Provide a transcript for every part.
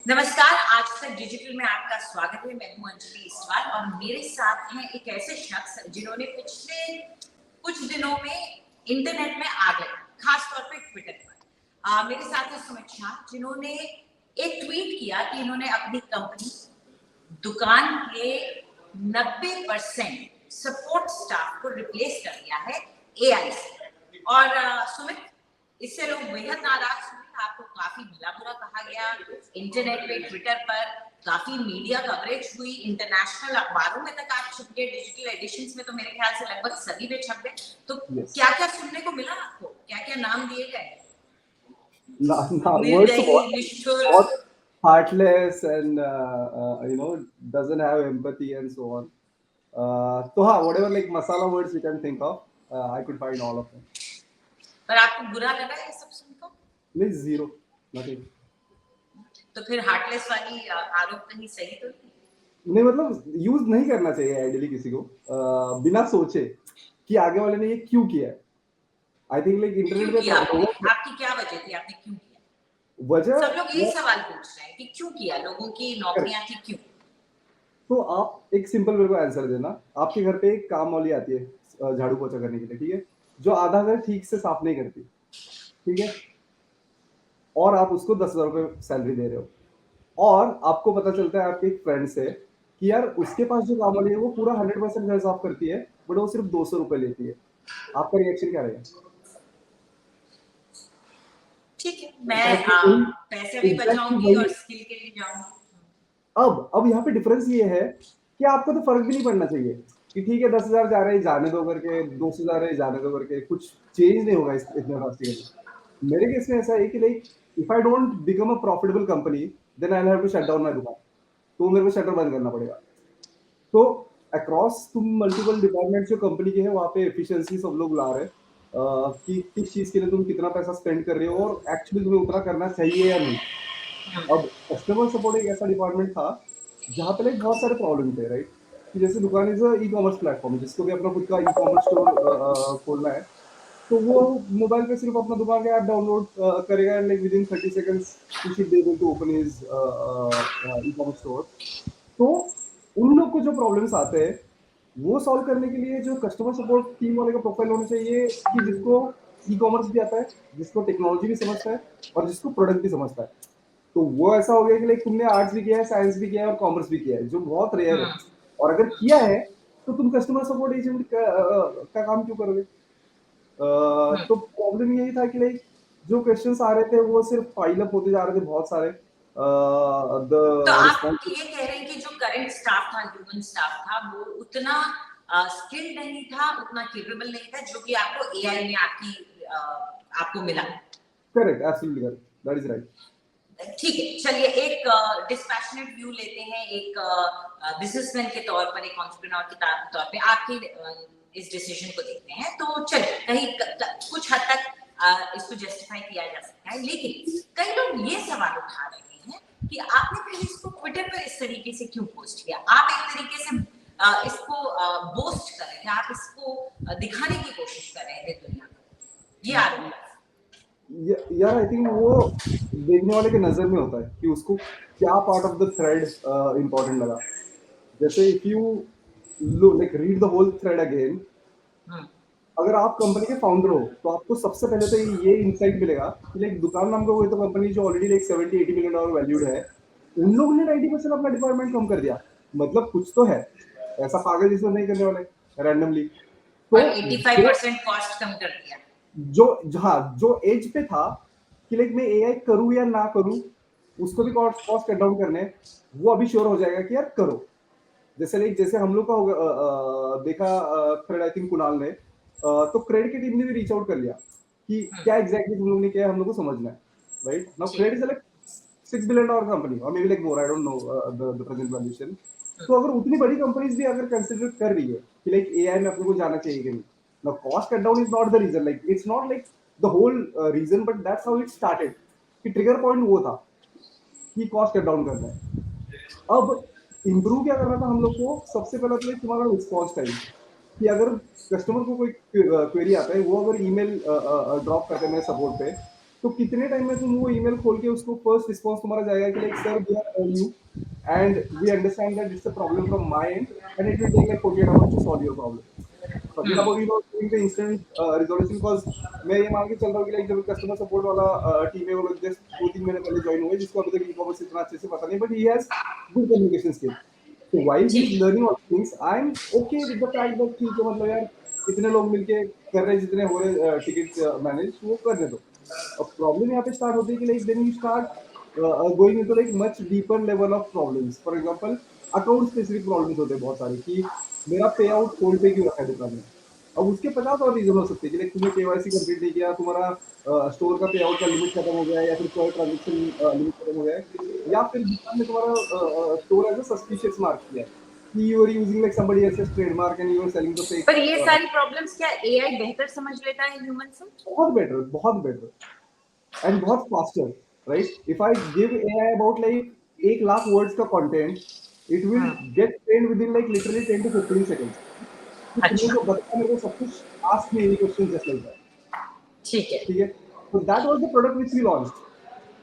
नमस्कार, आज तक डिजिटल में आपका स्वागत है। मैं हूं अंजलि इस्वाल और मेरे साथ हैं एक ऐसे शख्स जिन्होंने पिछले कुछ दिनों में इंटरनेट में आ गए, खास तौर पे ट्विटर पर। मेरे साथ है सुमित शाह, जिन्होंने एक ट्वीट किया कि इन्होंने अपनी कंपनी दुकान के 90% सपोर्ट स्टाफ को रिप्लेस कर दिया है एआई से। और सुमित, इससे लोग बेहद नाराज हुए, आपको काफी भला बुरा कहा गया, इंटरनेट पे ट्विटर पर काफी मीडिया कवरेज हुई, इंटरनेशनल अखबारों में तक आप छप गए, डिजिटल एडिशंस में तो मेरे ख्याल से लगभग सभी में छप गए। तो क्या क्या सुनने को मिला आपको, क्या क्या नाम दिए गए? Words बहुत heartless and doesn't have empathy and so on. So whatever like masala words you can think of, I could find all of them. पर आपको बुरा लगा ये सब सुनकर? नहीं, zero, nothing. तो फिर हार्टलेस वाली आरोप कहीं सही तो नहीं, मतलब यूज नहीं करना चाहिए आइडियली किसी को बिना सोचे कि आगे वाले ने ये क्यों किया है। आई थिंक लाइक इंटरनेट पे आपकी क्या वजह थी, आपने क्यों किया? वजह सब लोग यही सवाल पूछ रहे हैं कि क्यों किया, लोगों की नौकरियां थी क्यों? तो आप एक सिंपल मेरे को आंसर देना। आपके घर पे एक काम वाली आती है झाड़ू पोछा करने के लिए, ठीक है, जो आधा घर ठीक से साफ नहीं करती, ठीक है, और आप उसको 10,000 रुपए सैलरी दे रहे हो, और आपको पता चलता है आपके एक फ्रेंड से कि यार उसके पास जो काम वाली है वो पूरा 100% घर साफ करती है, बट वो सिर्फ 200 रुपए लेती है। आपका रिएक्शन क्या रहेगा? ठीक है, मैं पैसे भी बचाऊंगी और स्किल के लिए जाऊंगी। अब यहाँ पे डिफरेंस ये है कि आपको तो फर्क भी नहीं पड़ना चाहिए कि ठीक है 10,000 जा रहे हैं जाने दो करके, 200 जा रहे हैं जाने दो करके, कुछ चेंज नहीं होगा इतने ड्रास्टिकली। मेरे केस में ऐसा है कि like if I don't become a profitable company then I will have to shut down my dukaan, तो मेरे को शटर बंद करना पड़ेगा। तो अक्रॉस तुम मल्टीपल डिपार्टमेंट जो कंपनी के हैं वहाँ पे एफिशिएंसी सब लोग ला रहे हैं कि किस चीज के लिए तुम कितना पैसा स्पेंड कर रहे हो और एक्चुअली तुम्हें उतना करना चाहिए या नहीं। अब कस्टमर सपोर्ट एक ऐसा डिपार्टमेंट था जहाँ पे लाइक बहुत सारे प्रॉब्लम थे, राइट, कि जैसे दुकान इज ई कॉमर्स प्लेटफॉर्म, जिसको भी अपना खुद का ई कॉमर्स स्टोर खोलना है, तो वो मोबाइल पे सिर्फ अपना दुकान का ऐप डाउनलोड करेगा and like within 30 seconds he should be able to open his e commerce store. तो उन लोग को जो प्रॉब्लम्स आते हैं वो सॉल्व करने के लिए जो कस्टमर सपोर्ट टीम वाले का प्रोफाइल होना चाहिए कि जिसको ई कॉमर्स भी आता है, जिसको टेक्नोलॉजी भी समझता है और जिसको प्रोडक्ट भी समझता है। तो वो ऐसा हो गया कि लाइक तुमने आर्ट्स भी किया है, साइंस भी किया है और कॉमर्स भी किया है, जो बहुत रेयर है। और अगर किया है तो तुम कस्टमर सपोर्ट एजेंट का काम क्यों करोगे? तो प्रॉब्लम यही था कि लाइक जो क्वेश्चंस आ रहे थे वो सिर्फ फाइल अप होते जा रहे थे बहुत सारे। तो आप ये कह रहे हैं कि जो करंट स्टाफ था, ह्यूमन स्टाफ था, वो उतना स्किल्ड नहीं था, उतना कैपेबल नहीं था जो कि आपको एआई ने आपको मिला। Correct, absolutely correct, that is right. ठीक है, चलिए एक डिस्पैशनेट व्यू लेते हैं, एक बिजनेसमैन के तौर पर, एक एंटरप्रेन्योर के तौर पे आपके इस डिसीजन को देखते हैं। तो चलिए कहीं कुछ हद तक इसको जस्टिफाई किया जा सकता है, लेकिन कई लोग ये सवाल उठा रहे हैं कि आपने फिर इसको ट्विटर पर इस तरीके से क्यों पोस्ट किया? आप एक तरीके से इसको बोस्ट कर रहे थे, आप इसको दिखाने की कोशिश कर रहे थे दुनिया को, ये आरोप यार आई थिंक वो देखने वाले के नजर में होता है कि उसको क्या part of the thread important लगा। जैसे if you like read the whole thread again, अगर आप कंपनी के फाउंडर हो तो आपको सबसे पहले तो ये इनसाइट मिलेगा कि लाइक दुकान नाम का कोई तो कंपनी जो already like 70-80 million dollar valued है, उन लोगों ने 90% अपना डिपार्टमेंट कम कर दिया। मतलब कुछ तो है, ऐसा पागल जिसमें नहीं करने वाले रैंडमली। तो 85% कॉस्ट कम कर दिया। जो एज पे था कि लाइक मैं एआई करूं या ना करूं, उसको भी कॉस्ट कट डाउन करने, वो अभी श्योर हो जाएगा कि यार करो। जैसे हम लोग का देखा थ्रेड आई थिंक कुणाल ने, तो क्रेड की टीम ने भी रीच आउट कर लिया कि क्या एग्जैक्टली तुम लोग ने किया, हम लोग को समझना है, right. Now Cred is like $6 billion company और maybe like more, I don't know the present valuation. तो अगर उतनी बड़ी कंपनीज भी अगर कंसीडर कर रही है कि लाइक एआई में अपने को जाना चाहिए कि नहीं, now cost cut down is not the reason, like it's not like the whole reason, but that's how it started कि ट्रिगर पॉइंट वो था कि कॉस्ट कट डाउन करना है। अब इंप्रूव क्या करना था हम लोग को? सबसे पहला तो तुम्हारा रिस्पॉन्स टाइम, कि अगर कस्टमर को कोई क्वेरी आता है, वो अगर ईमेल ड्रॉप करते हैं मेरे सपोर्ट पे, तो कितने टाइम में तुम वो ईमेल खोल के उसको फर्स्ट रिस्पॉन्स तुम्हारा जाएगा कि like sir we are on you and we understand that it's a problem from my end and it will take like 48 hours to solve your problem. Forget hmm. About doing the instant resolution because मैं ये मान के चल रहा हूँ कि like जो customer support वाला टीम है वो लोग जस्ट 2-3 महीने पहले जॉइन हुए जिसको अभी तक ई-कॉमर्स इतना अच्छे से पता नहीं but he has good communication skill. So while जी। he's learning all things, I'm okay with the fact that ठीक है मतलब यार इतने लोग मिलके कर रहे हैं जितने हो रहे टिकट मैनेज वो करने दो। अब प्रॉब्लम यहाँ पे स्टार्ट होती है कि like then you start going into like much deeper level of problems. For example account specific problems होते हैं बहुत सारे कि मेरा पे आउट होल्ड पे क्यों रखा है दुकान में। अब उसके 50 और रीजन हो सकते हैं कि लाइक तुमने केवाईसी कंप्लीट नहीं किया, तुम्हारा स्टोर का पे आउट का लिमिट खत्म हो गया है या फिर कोई ट्रांजेक्शन लिमिट खत्म हो गया है या फिर दुकान में तुम्हारा store as a suspicious mark किया है कि you are using like somebody else's trademark and you are selling the fake पर ये सारी प्रॉब्लम्स क्या एआई बेहतर समझ लेता है ह्यूमन से? बहुत बेटर एंड बहुत faster, right? If I give AI about like 1 lakh words का content, it will hmm. Get trained within like literally 10 to 15 seconds. तो तुम मेरे अच्छा। को बता मेरे को सब कुछ ask me any question just like that. ठीक है। ठीक है? तो that was the product which we launched.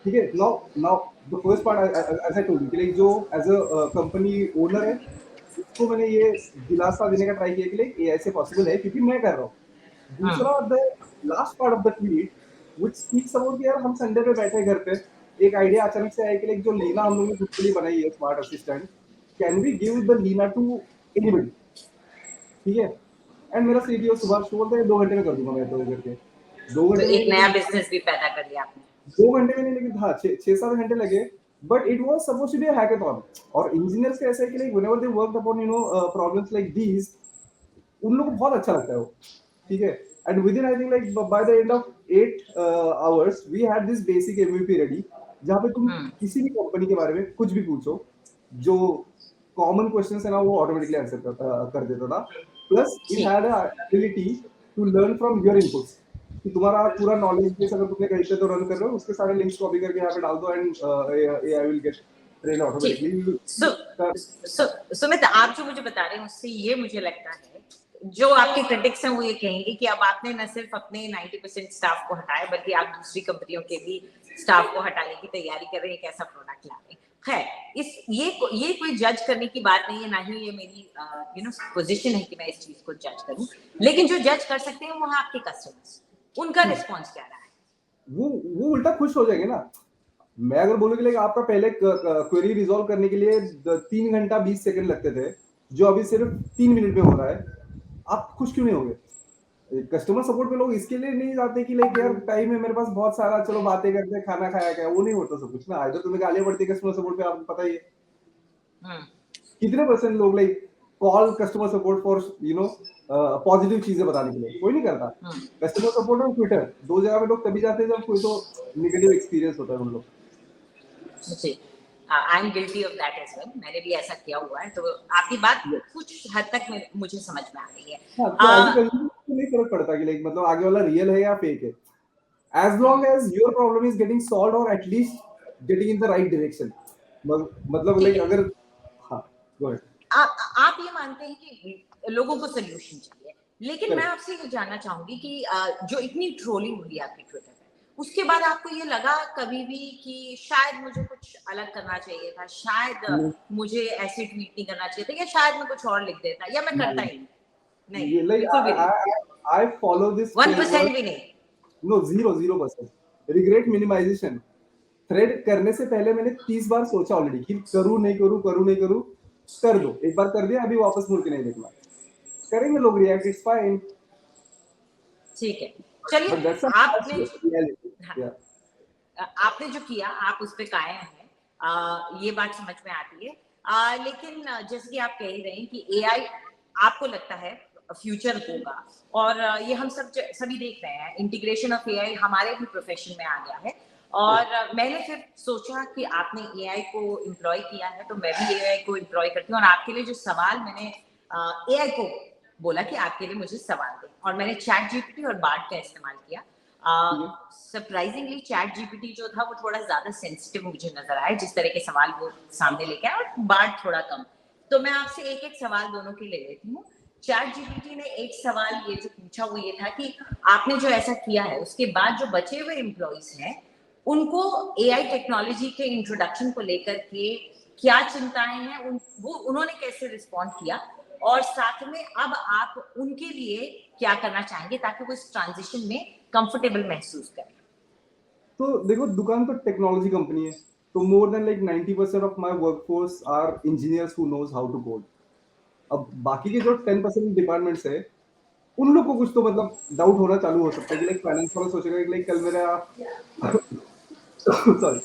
ठीक है? Now now the first part as I told you कि लाइक जो एज़ अ कंपनी ओनर है, उसको मैंने ये दिलासा देने का ट्राई किया कि लाइक एआई से पॉसिबल है क्योंकि मैं कर रहा हूँ। हम्म। दूसरा the last part of the tweet which speaks about कि यार हम संडे पे बैठे घर पे, एक आइडिया अचानक से आया कि लाइक जो लीना हम लोगों ने खुद के लिए बनाई है smart assistant, can we give the Leena to anybody? ठीक है? एंड मेरा सीटीओ सुभाष को बोलता है 2 घंटे में कर दूँगा मैं तो करके। 2 तो घंटे में नहीं एक नया लेकिन बिजनेस भी पैदा कर लिया आपने। 2 घंटे में नहीं लेकिन हाँ 6-7 घंटे लगे but it was supposed to be a hackathon. और इंजीनियर्स का ऐसा है कि like whenever they worked upon problems like these उन लोगों को बहुत अच्छा लगता है वो। ठीक है? And within I think like by the end of 8 hours we had this basic MVP ready जहाँ पे तुम हम्म। किसी भी कंपनी के बारे में कुछ भी पूछो, जो कॉमन क्वेश्चंस है ना वो ऑटोमेटिकली आंसर कर देता था। प्लस इट ठीक। Had a ability to learn from your inputs कि तुम्हारा पूरा नॉलेज बेस अगर तुमने कहीं पे तो रन कर रहे हो उसके सारे लिंक्स कॉपी करके यहाँ पे डाल दो and AI will get train ठीक। ऑटोमेटिकली। सु, सुमित, आप जो मुझे बता रहे हैं उससे ये मुझे लगता है जो आपके क्रिटिक्स हैं वो ये कहेंगे कि अब आपने न सिर्फ अपने 90% स्टाफ को हटाया बल्कि आप दूसरी कंपनियों के भी स्टाफ को हटाने की तैयारी कर रहे हैं, एक ऐसा प्रोडक्ट ला रहे हैं। खैर, इस ये कोई जज करने की बात नहीं है, ना ही ये मेरी पोजीशन है कि मैं इस चीज को जज करूं। लेकिन जो जज कर सकते हैं वो है आपके कस्टमर्स। उनका रिस्पॉन्स क्या रहा है? वो उल्टा खुश हो जाएंगे ना। मैं अगर बोलूँ कि लाइक आपका पहले क्वेरी रिजॉल्व करने के लिए 3 घंटा 20 सेकंड लगते थे, जो अभी सिर्फ 3 मिनट में हो रहा है, आप खुश क्यों नहीं होंगे? कस्टमर सपोर्ट पे लोग इसके लिए नहीं जाते कि लाइक यार टाइम है मेरे पास बहुत सारा, चलो बातें करते हैं, खाना खाया क्या, वो नहीं होता सब कुछ ना। इधर तुम्हें गालियां पड़ती है कस्टमर सपोर्ट पे, आपको पता ही है। हम्म। कितने परसेंट लोग like call customer support for positive चीजें बताने के लिए? कोई नहीं करता। हम्म। कस्टमर सपोर्ट और ट्विटर, 2 जगह पे लोग तभी जाते हैं जब कोई तो नेगेटिव एक्सपीरियंस होता है उन लोग। जी। I am guilty of that as well. मैंने भी ऐसा किया हुआ है, तो आपकी बात कुछ हद तक मुझे समझ में आ रही है। हाँ, तो एज़ अ कंज्यूमर को नहीं फ़र्क पड़ता कि लाइक मतलब आगे वाला रियल है या फेक है। As long hmm. as your problem is getting solved or at least getting in the right direction। मतलब ठीक लाइक है। अगर हाँ, गो अहेड। आप ये मानते हैं कि लोगों को सोल्यूशन चाहिए, लेकिन मैं करेक्ट। आपसे ये जानना चाहूंगी कि जो इतनी ट्रोलिंग हुई आपकी ट्विटर पे, उसके बाद आपको ये लगा कभी भी कि शायद मुझे कुछ अलग करना चाहिए था, शायद नहीं, मुझे ऐसे ट्वीट नहीं करना चाहिए था, या शायद मैं कुछ और लिख देता, या मैं करता नहीं, ही नहीं? नहीं, ये लाइक बिल्कुल भी नहीं। I follow this 1% framework। भी नहीं? No 0% regret minimisation. थ्रेड करने से पहले मैंने 30 बार सोचा ऑलरेडी कि करूँ, नहीं करूँ, करूँ, नहीं करूँ। कर दो। एक बार कर दिया, अभी वापस मुड़ के नहीं देखना। करेंगे लोग रिएक्ट, इट्स फाइन। ठीक है। चलिए। बट दैट्स अ आपने रियलिटी। हाँ, या आपने जो किया आप उस पे कायम हैं, ये बात समझ में आती है। लेकिन जैसे कि आप कह ही रहे हैं कि एआई आपको लगता है फ्यूचर होगा, और ये हम सभी देख रहे हैं, इंटीग्रेशन ऑफ एआई हमारे भी प्रोफेशन में आ गया है। और मैंने फिर सोचा कि आपने एआई को एम्प्लॉय किया है, तो मैं भी एआई को एम्प्लॉय करती हूँ। और आपके लिए जो सवाल मैंने एआई को बोला कि आपके लिए मुझे सवाल दें, और मैंने चैट जीपीटी और बार्ड का इस्तेमाल किया। ठीक है। सरप्राइजिंगली चैट जीपीटी जो था वो थोड़ा ज्यादा सेंसिटिव मुझे नजर आया, जिस तरह के सवाल वो सामने लेके आया, और बार्ड थोड़ा कम। तो मैं आपसे एक एक सवाल दोनों के ले लेती हूँ। चैट जीपीटी ने एक सवाल ये जो पूछा वो ये था कि आपने जो ऐसा किया है उसके बाद जो बचे हुए एम्प्लॉइज हैं उनको एआई टेक्नोलॉजी के इंट्रोडक्शन को लेकर के क्या चिंताएं हैं, उन्होंने कैसे रिस्पॉन्ड किया, और साथ में अब आप उनके लिए क्या करना चाहेंगे ताकि वो इस ट्रांजिशन में कंफर्टेबल महसूस करें। तो देखो, दुकान तो टेक्नोलॉजी कंपनी है, तो more than like 90% of my workforce are engineers who knows how to code. अब बाकी के जो 10% डिपार्टमेंट्स है, उन लोग को कुछ तो मतलब डाउट होना चालू हो सकता है कि लाइक फाइनेंस वाला सोचेगा कि लाइक कल मेरा सॉरी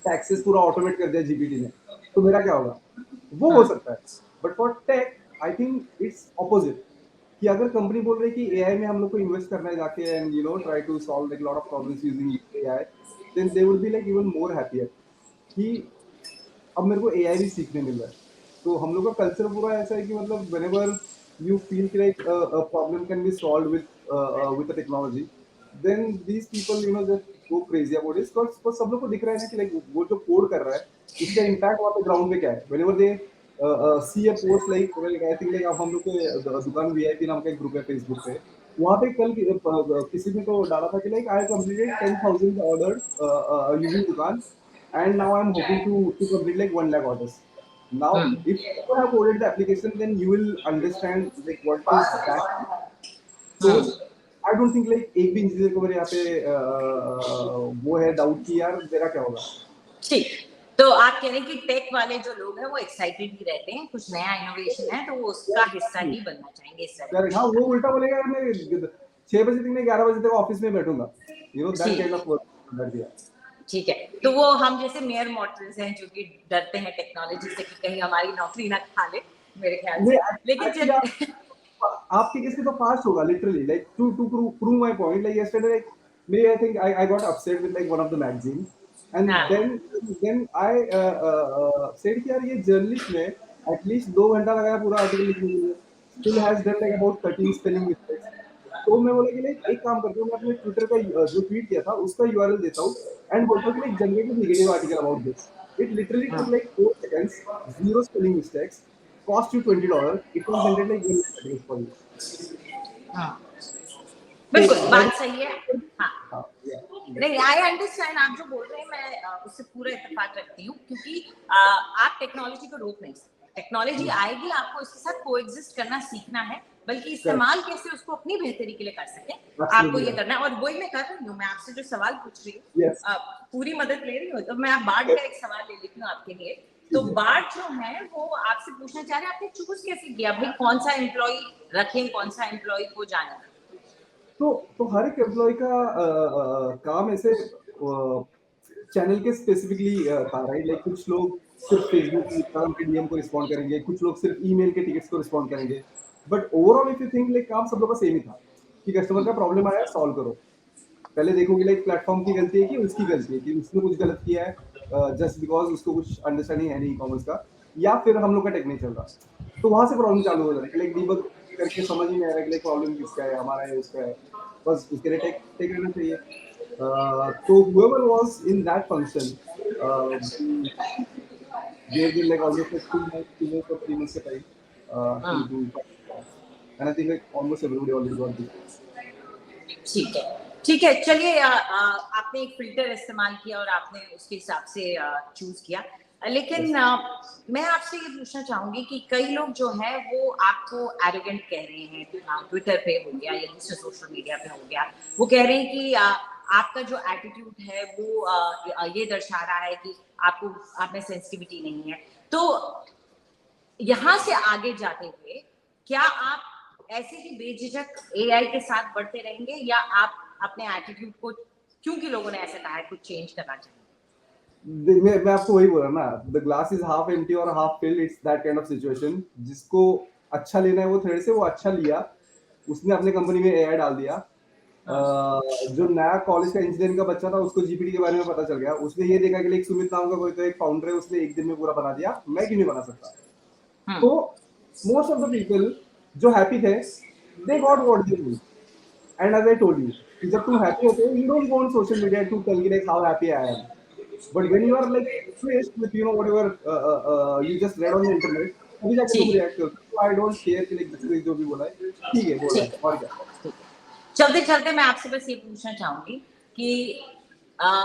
टैक्सेस पूरा ऑटोमेट कर दिया जीपीटी ने, तो मेरा क्या होगा? वो हो सकता है। But for tech I think it's opposite, कि अगर कंपनी बोल रही है कि एआई में हम लोग को इन्वेस्ट करना है जाके and you know try to solve like lot of problems using AI, then they would be like even more happier कि अब मेरे को एआई भी सीखने मिल रहा है। तो हम लोग का कल्चर पूरा ऐसा है कि मतलब whenever you feel like a problem can be solved with the technology, then these people you know just go crazy about it, because सब लोग को दिख रहा है ना कि लाइक वो जो कोड कर रहा है उसका इम्पैक्ट वहाँ पे ग्राउंड पे क्या है। Whenever they see a post like I think like अब हम लोग के दुकान वीआईपी नाम का एक ग्रुप है फेसबुक पे, वहाँ पे कल किसी ने तो डाला था कि like I completed 10,000 order using दुकान, and now I'm hoping to complete like 1 lakh orders. Now, if you have coded the application, then you will understand like what is that. So I don't think like एक भी engineer को मेरे यहाँ पे वो है doubt कि यार मेरा क्या होगा। ठीक, तो आप कह रहे हैं कि टेक वाले जो लोग हैं वो एक्साइटेड ही रहते हैं, कुछ नया इनोवेशन है तो वो उसका हिस्सा ही बनना चाहेंगे इस करेक्ट, हाँ, रेवोल्यूशन वो उल्टा बोलेगा यार मैं 6 बजे तक मैं 11 बजे तक ऑफिस में बैठूंगा, यू नो दैट काइंड ठीक ऑफ वर्क कर दिया। ठीक है। तो वो हम जैसे मेयर मॉर्टल्स हैं जो कि डरते हैं टेक्नोलॉजी से कि कहीं हमारी नौकरी ना खा ले, मेरे ख्याल नहीं, से, लेकिन एक्चुअली आप जब आपके केस में तो फास्ट होगा literally like to prove my point like yesterday like me I think I got upset with like one of the magazine and हाँ then I said कि यार ये जर्नलिस्ट ने एटलीस्ट 2 घंटा लगाया पूरा आर्टिकल लिखने के लिए, still has done like about 13 spelling mistakes। तो मैं बोला कि लाइक एक काम करता हूँ, मैं अपने ट्विटर का जो ट्वीट किया था उसका यूआरएल देता हूँ एंड बोलता हूँ कि like generate a negative article about this. It literally हाँ took like 4 seconds, zero spelling mistakes, cost you $20, it will generate like 1 articles for you। हाँ तो बिल्कुल दैट बात सही है। हाँ हाँ, या नहीं, आई अंडरस्टैंड आप जो बोल रहे हैं, मैं उससे पूरा इत्तेफाक रखती हूँ क्योंकि आप टेक्नोलॉजी को रोक नहीं सकते। टेक्नोलॉजी आएगी, आपको इसके साथ कोएग्जिस्ट करना सीखना है, बल्कि करेक्ट, इस्तेमाल कैसे उसको अपनी बेहतरी के लिए कर सके आपको एब्सोल्युटली ये राइट, करना है। और वही मैं कर रही हूँ, मैं आपसे जो सवाल पूछ रही हूँ यस, पूरी मदद ले रही हूँ, तो मैं आप बाढ़ का एक सवाल ले लेती हूँ आपके लिए। तो बाढ़ जो है वो आपसे पूछना चाह रहे हैं आपने चूज कैसे किया भाई, कौन सा एम्प्लॉय रखें कौन सा एम्प्लॉय को जाना। तो हर एक एम्प्लॉय का काम ऐसे चैनल के स्पेसिफिकली था राइट, लाइक कुछ लोग सिर्फ फेसबुक इंस्टाग्राम के डीएम को रिस्पॉन्ड करेंगे, कुछ लोग सिर्फ ईमेल के टिकट्स को रिस्पॉन्ड करेंगे, but overall if you think like काम सब लोग का सेम ही था कि कस्टमर का प्रॉब्लम आया सॉल्व करो। पहले देखोगे लाइक प्लेटफॉर्म की गलती है कि उसकी गलती है कि उसने कुछ गलत किया है जस्ट बिकॉज उसको कुछ अंडरस्टैंडिंग है नहीं ई कॉमर्स का, या फिर हम लोग का टेक नहीं चल रहा। तो वहां से प्रॉब्लम चालू हो जाती है, लाइक डीबग करके समझ ही नहीं आ रहा है कि लाइक प्रॉब्लम किसका है, हमारा है उसका है, बस उसके लिए टेक टेक रहना चाहिए। तो whoever was in that function gave them like almost like 2 months or 3 months का time हाँ to and I think like almost everybody already got this। ठीक है ठीक है, चलिए आपने एक फिल्टर इस्तेमाल किया और आपने उसके हिसाब से चूज किया। लेकिन Yes, मैं आपसे ये पूछना चाहूंगी कि कई लोग जो है वो आपको एरोगेंट कह रहे हैं, ट्विटर पे हो गया या दूसरे सोशल मीडिया पे हो गया, वो कह रहे हैं कि आपका जो एटीट्यूड है वो ये दर्शा रहा है कि आपको आप में सेंसिटिविटी नहीं है। तो यहाँ से आगे जाते हुए क्या आप ऐसे ही बेझिझक एआई के साथ बढ़ते रहेंगे या आप अपने एटीट्यूड को, क्योंकि लोगों ने ऐसा कहा है, कुछ चेंज करना चाहिए। मैं आपको वही बोल रहा ना, the glass is half empty और half fill, it's that kind of situation. जिसको अच्छा लेना है वो थ्रेड से वो अच्छा लिया, उसने अपने कंपनी में एआई डाल दिया। हाँ जो नया कॉलेज का इंजीनियरिंग का बच्चा था उसको जीपीटी के बारे में पता चल गया, उसने ये देखा कि लाइक सुमित नाम का कोई तो एक फाउंडर है, उसने एक दिन में पूरा बना दिया, मैं क्यों नहीं बना सकता। हम्म तो मोस्ट ऑफ द पीपल जो हैप्पी थे, they got what they need. And as I told you कि जब तुम हैप्पी होते हो you don't go on social media to tell me like how happy I am, but when you are like faced with you know whatever you just read on the internet, तभी जाके तुम ठीक react करते हो। I don't care कि like जिसने जो भी बोला है, ठीक है बोला ठीक है, है और क्या। ठीक है। चलते चलते मैं आपसे बस ये पूछना चाहूंगी कि आ,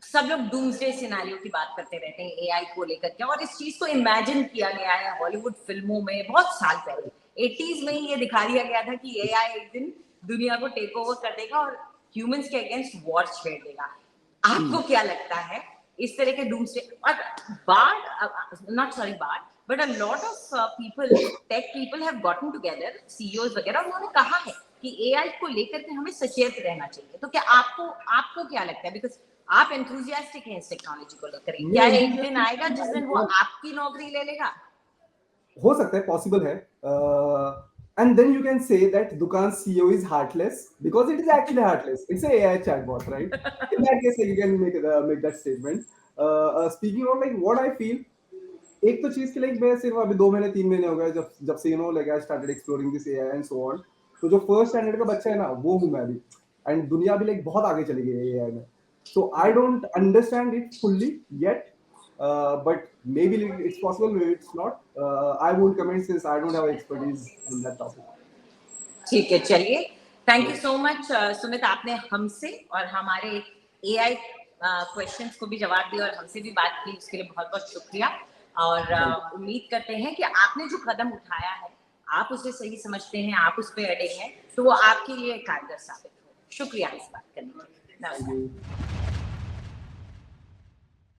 सब लोग डूम्सडे सिनेरियो की बात करते रहते हैं एआई को लेकर के, और इस चीज को इमेजिन किया गया है हॉलीवुड फिल्मों में बहुत साल पहले। 80s में ही ये दिखा दिया गया था कि एआई एक दिन दुनिया को टेक ओवर कर देगा और ह्यूमंस के अगेंस्ट वॉर छेड़ देगा। आपको क्या लगता है इस तरह के डूम्सडे और Bard, not sorry Bard, but a lot of people, tech people have gotten together, CEOs वगैरह, उन्होंने कहा है कि एआई को लेकर के हमें सचेत रहना चाहिए। तो क्या आपको आपको क्या लगता है, बिकॉज आप एंथुजियास्टिक हैं इस टेक्नोलॉजी को लेकर, क्या नहीं एक दिन आएगा जिस दिन वो enthusiastic आपकी नौकरी ले लेगा? हो सकता है, पॉसिबल है। And then you can say that Dukaan CEO is heartless because it is actually heartless, it's a AI chatbot, right? In that case you can make that statement. Speaking of like what I feel, एक तो चीज की like मैं सिर्फ अभी 2 महीने 3 महीने हो गए जब जब से like I started exploring this AI and so on. तो जो फर्स्ट स्टैंडर्ड का बच्चा है ना, वो हूं मैं अभी। एंड दुनिया भी लाइक बहुत आगे चली गई है एआई में। So I don't understand it fully yet, but maybe it's possible, maybe it's not. I won't comment since I don't have expertise in that topic. ठीक है, चलिए, thank you so much Sumit, आपने हमसे और हमारे एआई क्वेश्चंस को भी जवाब दिया और हमसे भी बात की, उसके लिए बहुत बहुत शुक्रिया। और उम्मीद करते हैं कि आपने जो कदम उठाया है आप उसे सही समझते हैं, आप उस पर अड़े हैं, तो वो आपके लिए कारगर साबित हो। शुक्रिया इस बात करने के लिए। Thank नमस्कार। you.